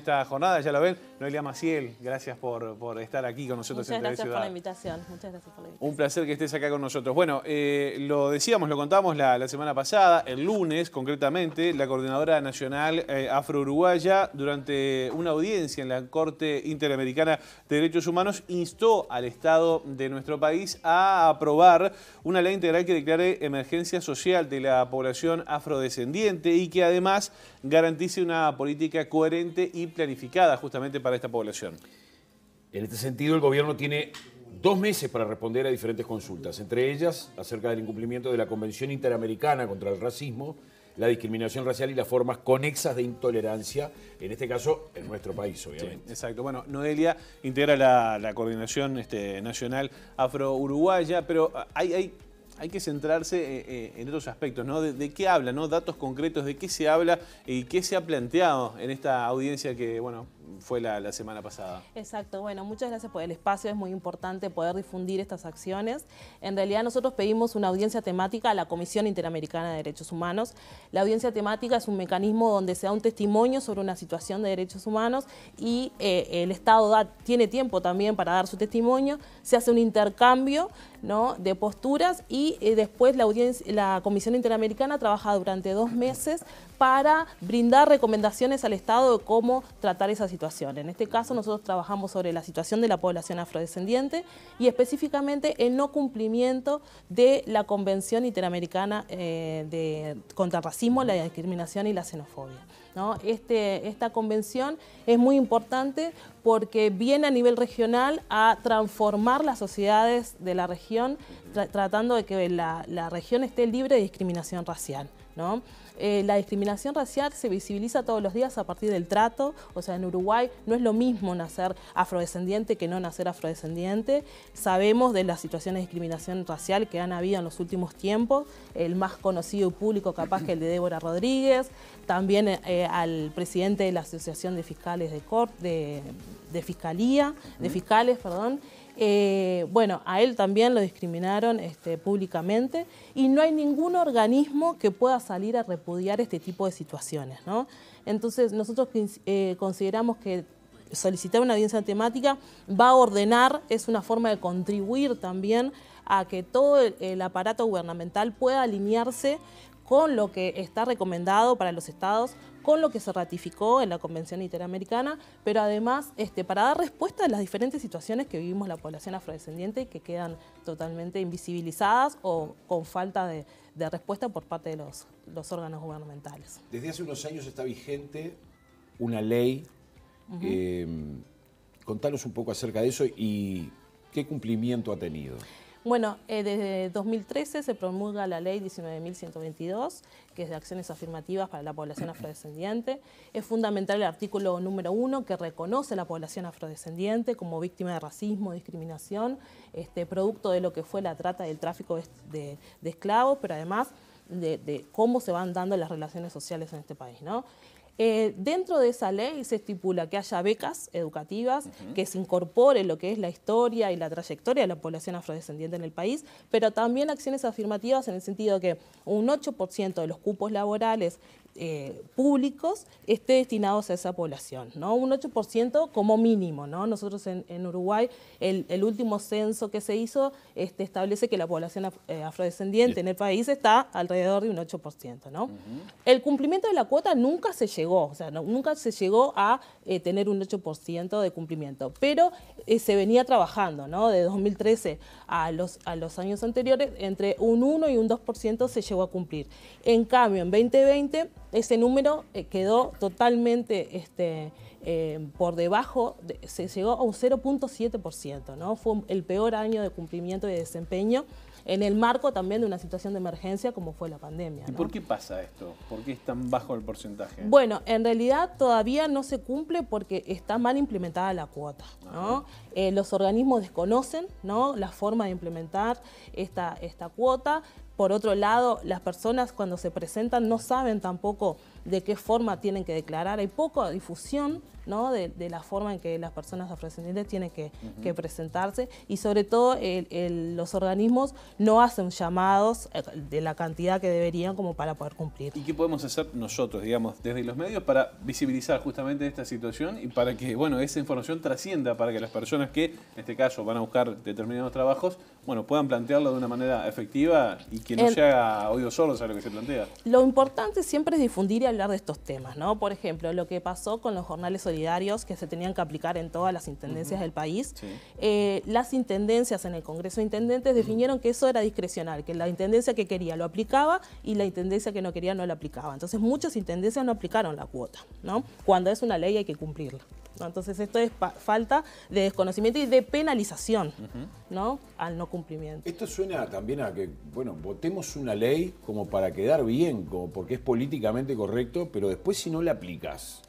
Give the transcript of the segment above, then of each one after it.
esta jornada, ya lo ven. Noelia Maciel, gracias por estar aquí con nosotros en TV Ciudad. Muchas gracias por la invitación. Muchas gracias por la invitación. Un placer que estés acá con nosotros. Bueno, lo decíamos, lo contamos la semana pasada, el lunes concretamente, la Coordinadora Nacional Afro-Uruguaya, durante una audiencia en la Corte Interamericana de Derechos Humanos, instó al Estado de nuestro país a aprobar una ley integral que declare emergencia social de la población afrodescendiente y que además garantice una política coherente y planificada justamente para esta población. En este sentido, el gobierno tiene 2 meses para responder a diferentes consultas, entre ellas acerca del incumplimiento de la Convención Interamericana contra el Racismo, la discriminación racial y las formas conexas de intolerancia, en este caso en nuestro país, obviamente. Sí, exacto. Bueno, Noelia integra la coordinación nacional afro-uruguaya, pero hay que centrarse en otros aspectos, ¿no? ¿De qué habla, ¿no? Datos concretos, de qué se habla y qué se ha planteado en esta audiencia que, bueno, fue la semana pasada. Exacto, bueno, muchas gracias por el espacio, es muy importante poder difundir estas acciones. En realidad nosotros pedimos una audiencia temática a la Comisión Interamericana de Derechos Humanos. La audiencia temática es un mecanismo donde se da un testimonio sobre una situación de derechos humanos y el Estado tiene tiempo también para dar su testimonio, se hace un intercambio, ¿no?, de posturas y después la Comisión Interamericana trabaja durante 2 meses para brindar recomendaciones al Estado de cómo tratar esa situación. En este caso nosotros trabajamos sobre la situación de la población afrodescendiente y específicamente el no cumplimiento de la Convención Interamericana contra el Racismo, la discriminación y la xenofobia, ¿no? Esta convención es muy importante porque viene a nivel regional a transformar las sociedades de la región, tratando de que la región esté libre de discriminación racial, ¿no? La discriminación racial se visibiliza todos los días a partir del trato, o sea, en Uruguay no es lo mismo nacer afrodescendiente que no nacer afrodescendiente. Sabemos de las situaciones de discriminación racial que han habido en los últimos tiempos, el más conocido y público capaz que el de Débora Rodríguez, también al presidente de la Asociación de Fiscales de Fiscales, perdón. Bueno, a él también lo discriminaron públicamente y no hay ningún organismo que pueda salir a repudiar este tipo de situaciones, ¿no? Entonces nosotros consideramos que solicitar una audiencia temática va a ordenar, es una forma de contribuir también a que todo el aparato gubernamental pueda alinearse con lo que está recomendado para los estados, con lo que se ratificó en la Convención Interamericana, pero además para dar respuesta a las diferentes situaciones que vivimos la población afrodescendiente que quedan totalmente invisibilizadas o con falta de respuesta por parte de los órganos gubernamentales. Desde hace unos años está vigente una ley. Contanos un poco acerca de eso y qué cumplimiento ha tenido. Bueno, desde 2013 se promulga la ley 19.122, que es de acciones afirmativas para la población afrodescendiente. Es fundamental el artículo número 1, que reconoce a la población afrodescendiente como víctima de racismo, discriminación, producto de lo que fue la trata y el tráfico de esclavos, pero además de cómo se van dando las relaciones sociales en este país, ¿no? Dentro de esa ley se estipula que haya becas educativas, que se incorpore lo que es la historia y la trayectoria de la población afrodescendiente en el país, pero también acciones afirmativas en el sentido de que un 8% de los cupos laborales públicos esté destinados a esa población, ¿no? Un 8% como mínimo, ¿no? Nosotros en Uruguay, el último censo que se hizo establece que la población afrodescendiente en el país está alrededor de un 8%, ¿no? El cumplimiento de la cuota nunca se llegó, o sea, nunca se llegó a tener un 8% de cumplimiento, pero se venía trabajando, ¿no? De 2013 a los años anteriores, entre un 1 y un 2% se llegó a cumplir. En cambio, en 2020, ese número quedó totalmente por debajo, se llegó a un 0.7%, ¿no? Fue el peor año de cumplimiento y de desempeño en el marco también de una situación de emergencia como fue la pandemia, ¿no? ¿Y por qué pasa esto? ¿Por qué es tan bajo el porcentaje? Bueno, en realidad todavía no se cumple porque está mal implementada la cuota, ¿no? Los organismos desconocen, ¿no?, la forma de implementar esta cuota. Por otro lado, las personas cuando se presentan no saben tampoco de qué forma tienen que declarar. Hay poca difusión, ¿no?, de la forma en que las personas afrodescendientes tienen que presentarse, y sobre todo los organismos no hacen llamados de la cantidad que deberían como para poder cumplir. ¿Y qué podemos hacer nosotros, digamos, desde los medios para visibilizar justamente esta situación y para que, bueno, esa información trascienda, para que las personas que, en este caso, van a buscar determinados trabajos, bueno, puedan plantearlo de una manera efectiva y que no se haga oídos sordos a lo que se plantea? Lo importante siempre es difundir y hablar de estos temas, ¿no? Por ejemplo, lo que pasó con los jornales solidarios que se tenían que aplicar en todas las intendencias del país. Sí. Las intendencias en el Congreso de Intendentes definieron que eso era discrecional, que la intendencia que quería lo aplicaba y la intendencia que no quería no lo aplicaba. Entonces muchas intendencias no aplicaron la cuota, ¿no? Cuando es una ley hay que cumplirla, ¿no? Entonces esto es falta de desconocimiento y de penalización, ¿no?, al no cumplimiento. Esto suena también a que, bueno, votemos una ley como para quedar bien, como porque es políticamente correcto, pero después si no la aplicas,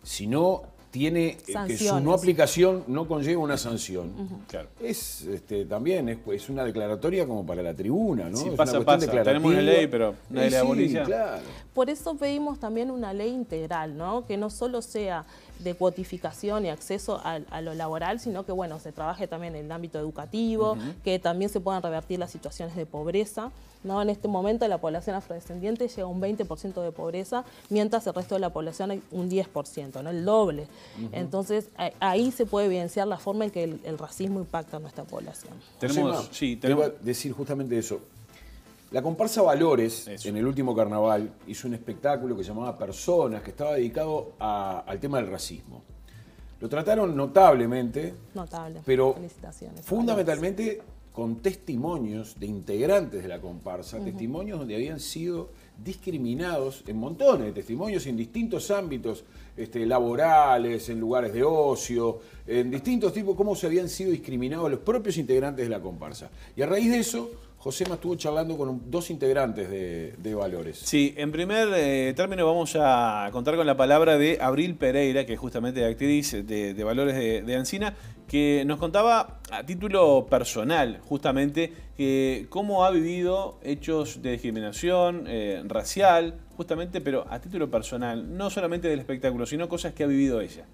si no tiene que su no aplicación no conlleva una sanción. Claro. Es también es una declaratoria como para la tribuna, ¿no? Sí, es pasa. Tenemos una ley, pero nadie la abolición. Claro. Por eso pedimos también una ley integral, ¿no?, que no solo sea de cuotificación y acceso a lo laboral, sino que, bueno, se trabaje también en el ámbito educativo, que también se puedan revertir las situaciones de pobreza, ¿no? En este momento la población afrodescendiente llega a un 20% de pobreza, mientras el resto de la población hay un 10%, ¿no?, el doble. Entonces ahí se puede evidenciar la forma en que el racismo impacta a nuestra población. Tenemos que decir justamente eso. La comparsa Valores, en el último carnaval, hizo un espectáculo que se llamaba Personas, que estaba dedicado al tema del racismo. Lo trataron notablemente, pero fundamentalmente con testimonios de integrantes de la comparsa, testimonios donde habían sido discriminados, en montones de testimonios en distintos ámbitos laborales, en lugares de ocio, en distintos tipos, cómo se habían sido discriminados los propios integrantes de la comparsa. Y a raíz de eso, Josema estuvo charlando con dos integrantes de Valores. Sí, en primer término vamos a contar con la palabra de Abril Pereira, que es justamente actriz de Valores de Ancina, que nos contaba a título personal justamente cómo ha vivido hechos de discriminación racial, justamente, pero a título personal, no solamente del espectáculo, sino cosas que ha vivido ella.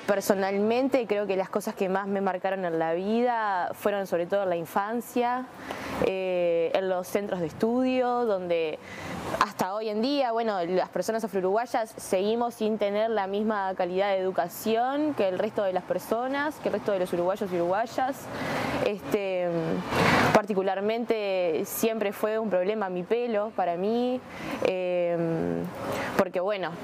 Personalmente creo que las cosas que más me marcaron en la vida fueron sobre todo en la infancia, en los centros de estudio, donde hasta hoy en día, bueno, las personas afro-uruguayas seguimos sin tener la misma calidad de educación que el resto de las personas, que el resto de los uruguayos y uruguayas. Particularmente siempre fue un problema mi pelo para mí,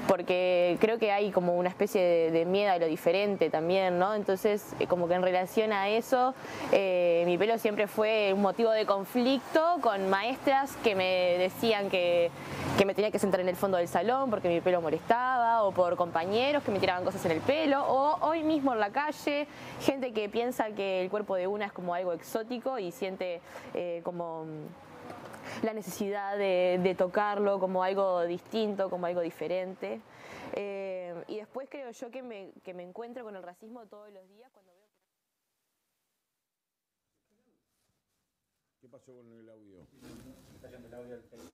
porque creo que hay como una especie de miedo a lo diferente también, ¿no? Entonces, como que en relación a eso, mi pelo siempre fue un motivo de conflicto con maestras que me decían que me tenía que sentar en el fondo del salón porque mi pelo molestaba, o por compañeros que me tiraban cosas en el pelo, o hoy mismo en la calle, gente que piensa que el cuerpo de una es como algo exótico y siente como la necesidad de tocarlo como algo distinto, como algo diferente. Y después creo yo que me encuentro con el racismo todos los días cuando veo que... ¿Qué pasó con el audio? Está yendo el audio al Facebook.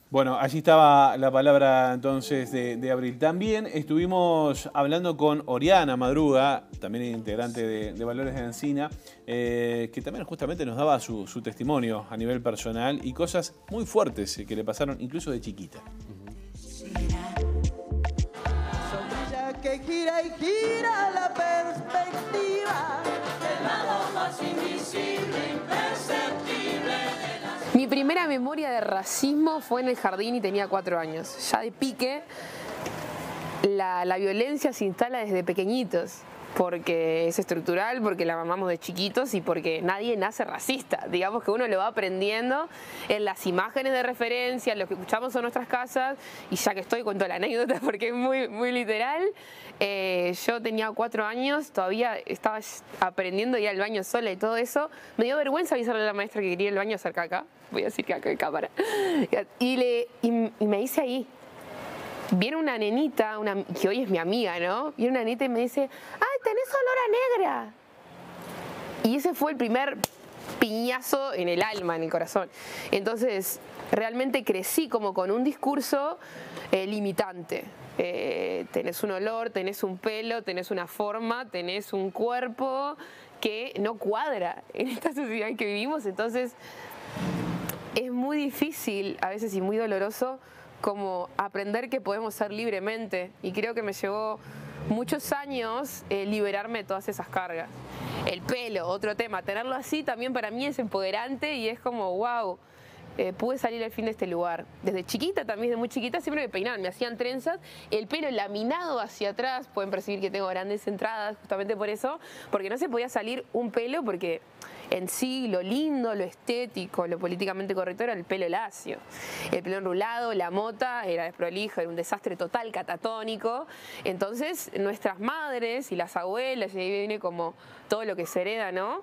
Bueno, allí estaba la palabra entonces de Abril. También estuvimos hablando con Oriana Madruga, también integrante de Valores de Ancina, que también justamente nos daba su testimonio a nivel personal y cosas muy fuertes que le pasaron incluso de chiquita. Que gira y gira la perspectiva, el lado más invisible, imperceptible. Mi primera memoria de racismo fue en el jardín y tenía 4 años. Ya de pique, la violencia se instala desde pequeñitos, porque es estructural, porque la mamamos de chiquitos y porque nadie nace racista. Digamos que uno lo va aprendiendo en las imágenes de referencia, en lo que escuchamos en nuestras casas, y ya que estoy cuento la anécdota porque es muy, muy literal. Yo tenía 4 años, todavía estaba aprendiendo a ir al baño sola y todo eso. Me dio vergüenza avisarle a la maestra que quería ir al baño cerca acá. Voy a decir que acá hay cámara. Y me hice ahí. viene una nenita, que hoy es mi amiga, ¿no? Viene una nenita y me dice, ¡ay, tenés olor a negra! Y ese fue el primer piñazo en el alma, en el corazón. Entonces, realmente crecí como con un discurso limitante. Tenés un olor, tenés un pelo, tenés una forma, tenés un cuerpo que no cuadra en esta sociedad en que vivimos. Entonces, es muy difícil, a veces y muy doloroso, como aprender que podemos ser libremente. Y creo que me llevó muchos años liberarme de todas esas cargas. El pelo, otro tema, tenerlo así también para mí es empoderante y es como, wow, pude salir al fin de este lugar. Desde chiquita, también desde muy chiquita, siempre me peinaban, me hacían trenzas, el pelo laminado hacia atrás, pueden percibir que tengo grandes entradas justamente por eso, porque no se podía salir un pelo porque en sí lo lindo, lo estético, lo políticamente correcto era el pelo lacio. El pelo enrulado, la mota, era desprolijo, era un desastre total, catatónico. Entonces nuestras madres y las abuelas, y ahí viene como todo lo que se hereda, ¿no?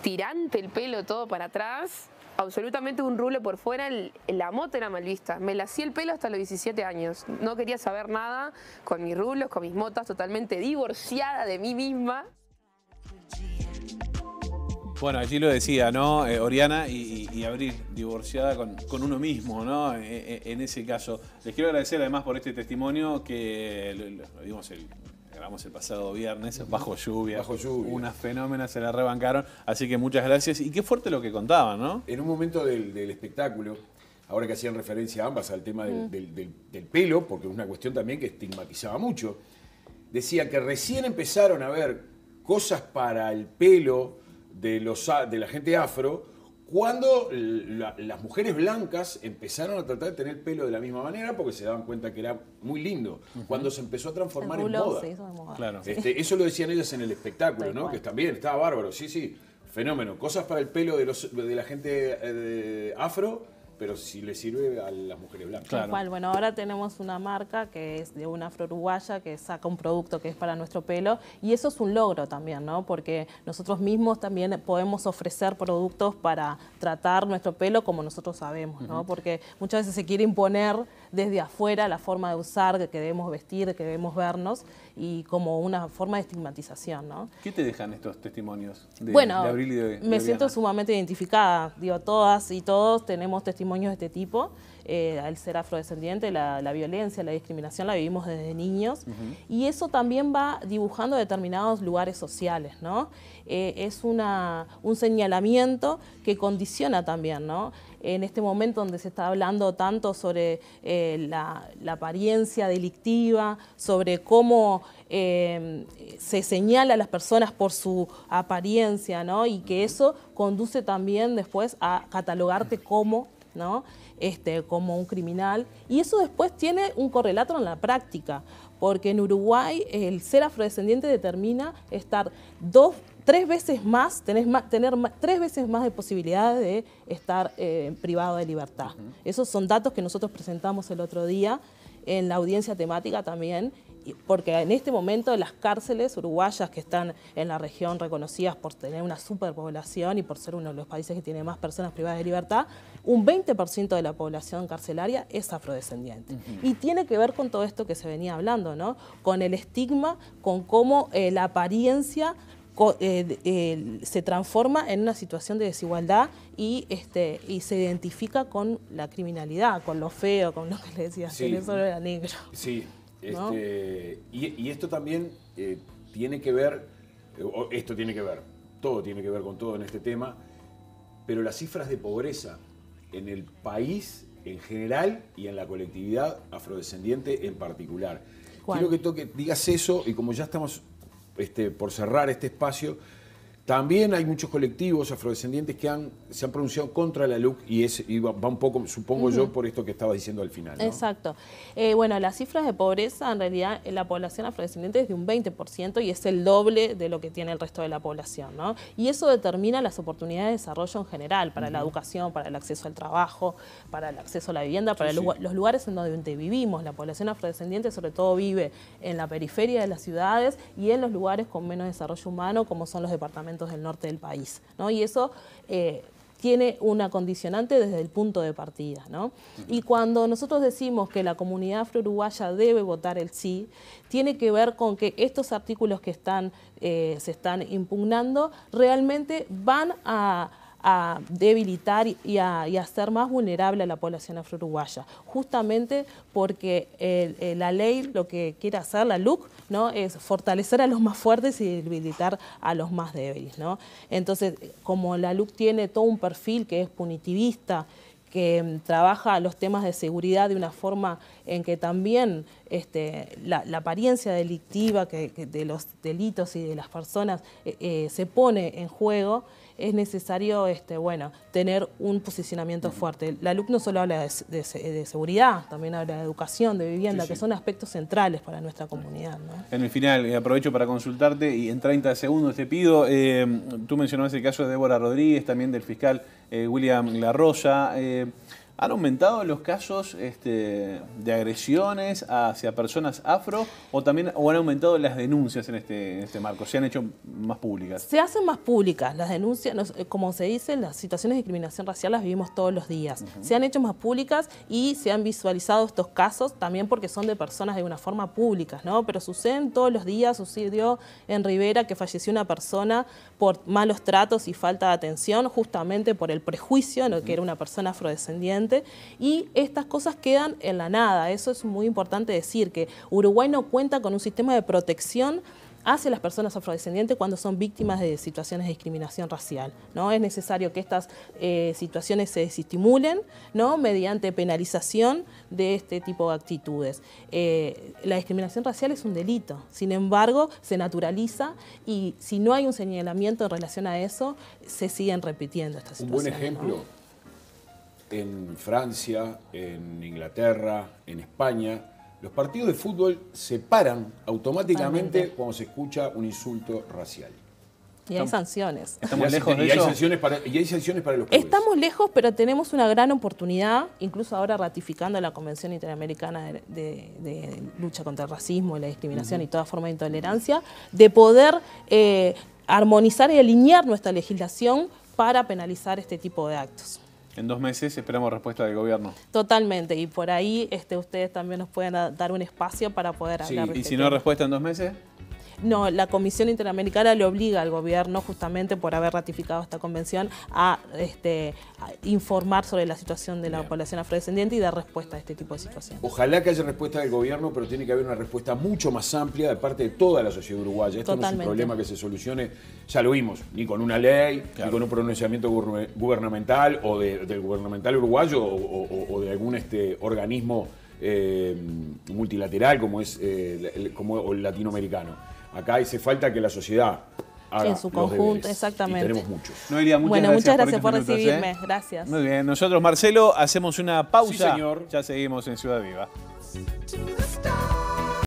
Tirante el pelo todo para atrás, absolutamente un rulo por fuera, la mota era mal vista. Me lací el pelo hasta los 17 años. No quería saber nada con mis rulos, con mis motas, totalmente divorciada de mí misma. Bueno, allí lo decía, ¿no? Oriana y Abril, divorciada con uno mismo, ¿no? En ese caso. Les quiero agradecer además por este testimonio que grabamos el pasado viernes, bajo lluvia. Bajo lluvia. Unas fenómenas se la rebancaron, así que muchas gracias. Y qué fuerte lo que contaban, ¿no? En un momento del espectáculo, ahora que hacían referencia ambas al tema del pelo, porque es una cuestión también que estigmatizaba mucho, decía que recién empezaron a ver cosas para el pelo de la gente afro cuando las mujeres blancas empezaron a tratar de tener el pelo de la misma manera porque se daban cuenta que era muy lindo. Cuando se empezó a transformar en moda. Se hizo de moda. Claro. Eso lo decían ellas en el espectáculo, ¿no? Que también estaba bárbaro, sí, fenómeno. Cosas para el pelo de la gente afro, pero si le sirve a las mujeres blancas. Tal cual. Bueno, ahora tenemos una marca que es de una afro-uruguaya que saca un producto que es para nuestro pelo y eso es un logro también, ¿no? Porque nosotros mismos también podemos ofrecer productos para tratar nuestro pelo como nosotros sabemos, ¿no? Porque muchas veces se quiere imponer desde afuera la forma de usar, de que debemos vestir, de que debemos vernos y como una forma de estigmatización, ¿no? ¿Qué te dejan estos testimonios de Abril y de me Oriana? siento sumamente identificada. Digo, todas y todos tenemos testimonios de este tipo. Al ser afrodescendiente, la violencia, la discriminación la vivimos desde niños y eso también va dibujando determinados lugares sociales, ¿no? Es un señalamiento que condiciona también, ¿no? En este momento donde se está hablando tanto sobre la apariencia delictiva, sobre cómo se señala a las personas por su apariencia, ¿no? Y que eso conduce también después a catalogarte como, ¿no? Como un criminal. Y eso después tiene un correlato en la práctica, porque en Uruguay el ser afrodescendiente determina estar tres veces más, tener 3 veces más de posibilidades de estar privado de libertad. Esos son datos que nosotros presentamos el otro día en la audiencia temática también, porque en este momento las cárceles uruguayas que están en la región reconocidas por tener una superpoblación y por ser uno de los países que tiene más personas privadas de libertad, un 20% de la población carcelaria es afrodescendiente. Y tiene que ver con todo esto que se venía hablando, ¿no? Con el estigma, con cómo la apariencia se transforma en una situación de desigualdad y se identifica con la criminalidad, con lo feo, con lo que le decía, Sí. que solo era negro. Sí, ¿no? y esto también tiene que ver, todo tiene que ver con todo en este tema, pero las cifras de pobreza en el país en general y en la colectividad afrodescendiente en particular. ¿Cuál? Quiero que digas eso y como ya estamos por cerrar este espacio, también hay muchos colectivos afrodescendientes que se han pronunciado contra la LUC y va un poco, supongo yo, por esto que estabas diciendo al final, ¿no? Exacto. Bueno, las cifras de pobreza, en realidad, en la población afrodescendiente es de un 20% y es el doble de lo que tiene el resto de la población, ¿no? Y eso determina las oportunidades de desarrollo en general, para la educación, para el acceso al trabajo, para el acceso a la vivienda, para los lugares en donde vivimos. La población afrodescendiente sobre todo vive en la periferia de las ciudades y en los lugares con menos desarrollo humano, como son los departamentos del norte del país, ¿no? Y eso tiene una condicionante desde el punto de partida, ¿no? Y cuando nosotros decimos que la comunidad afro-uruguaya debe votar el sí, tiene que ver con que estos artículos que se están impugnando realmente van a debilitar y a hacer más vulnerable a la población afro-uruguaya, justamente porque la ley lo que quiere hacer, la LUC, ¿no?, es fortalecer a los más fuertes y debilitar a los más débiles, ¿no? Entonces, como la LUC tiene todo un perfil que es punitivista, que trabaja los temas de seguridad de una forma en que también la apariencia delictiva de los delitos y de las personas se pone en juego, es necesario tener un posicionamiento fuerte. La LUC no solo habla de seguridad, también habla de educación, de vivienda, que son aspectos centrales para nuestra comunidad, ¿no? En el final, aprovecho para consultarte y en 30 segundos te pido, tú mencionabas el caso de Débora Rodríguez, también del fiscal William La Rosa. ¿Han aumentado los casos de agresiones hacia personas afro o también han aumentado las denuncias en este marco? ¿Se han hecho más públicas? Se hacen más públicas. Las denuncias, como se dice, las situaciones de discriminación racial las vivimos todos los días. Se han hecho más públicas y se han visualizado estos casos también porque son de personas de una forma pública, ¿no? Pero suceden todos los días. Sucedió en Rivera que falleció una persona por malos tratos y falta de atención, justamente por el prejuicio, ¿no?, que era una persona afrodescendiente. Y estas cosas quedan en la nada. Eso es muy importante decir, que Uruguay no cuenta con un sistema de protección hacia las personas afrodescendientes cuando son víctimas de situaciones de discriminación racial, ¿no? Es necesario que estas situaciones se desestimulen, ¿no?, mediante penalización de este tipo de actitudes. La discriminación racial es un delito, sin embargo, se naturaliza y si no hay un señalamiento en relación a eso, se siguen repitiendo estas situaciones. Un buen ejemplo, ¿no?, en Francia, en Inglaterra, en España, los partidos de fútbol se paran automáticamente cuando se escucha un insulto racial. Y hay sanciones. Estamos lejos de y eso. hay sanciones para los clubes. Estamos lejos, pero tenemos una gran oportunidad, incluso ahora ratificando la Convención Interamericana de Lucha contra el Racismo y la Discriminación y toda forma de intolerancia, de poder armonizar y alinear nuestra legislación para penalizar este tipo de actos. En 2 meses esperamos respuesta del gobierno. Totalmente, y por ahí ustedes también nos pueden dar un espacio para poder hablar de ¿Y este si no hay tema. respuesta en 2 meses? No, la Comisión Interamericana le obliga al gobierno, justamente por haber ratificado esta convención, a informar sobre la situación de la población afrodescendiente y dar respuesta a este tipo de situaciones. Ojalá que haya respuesta del gobierno, pero tiene que haber una respuesta mucho más amplia de parte de toda la sociedad uruguaya. Esto Totalmente. no es un problema que se solucione, ya lo vimos, ni con una ley, ni con un pronunciamiento gubernamental o del gubernamental uruguayo o de algún organismo multilateral como es como el latinoamericano. Acá hace falta que la sociedad haga En su los conjunto, deberes. exactamente. Y tenemos muchos. Noelia, Muchas gracias por estos minutos, recibirme. Gracias. Muy bien, nosotros, Marcelo, hacemos una pausa. Sí, señor. Ya seguimos en Ciudad Viva. To the stars.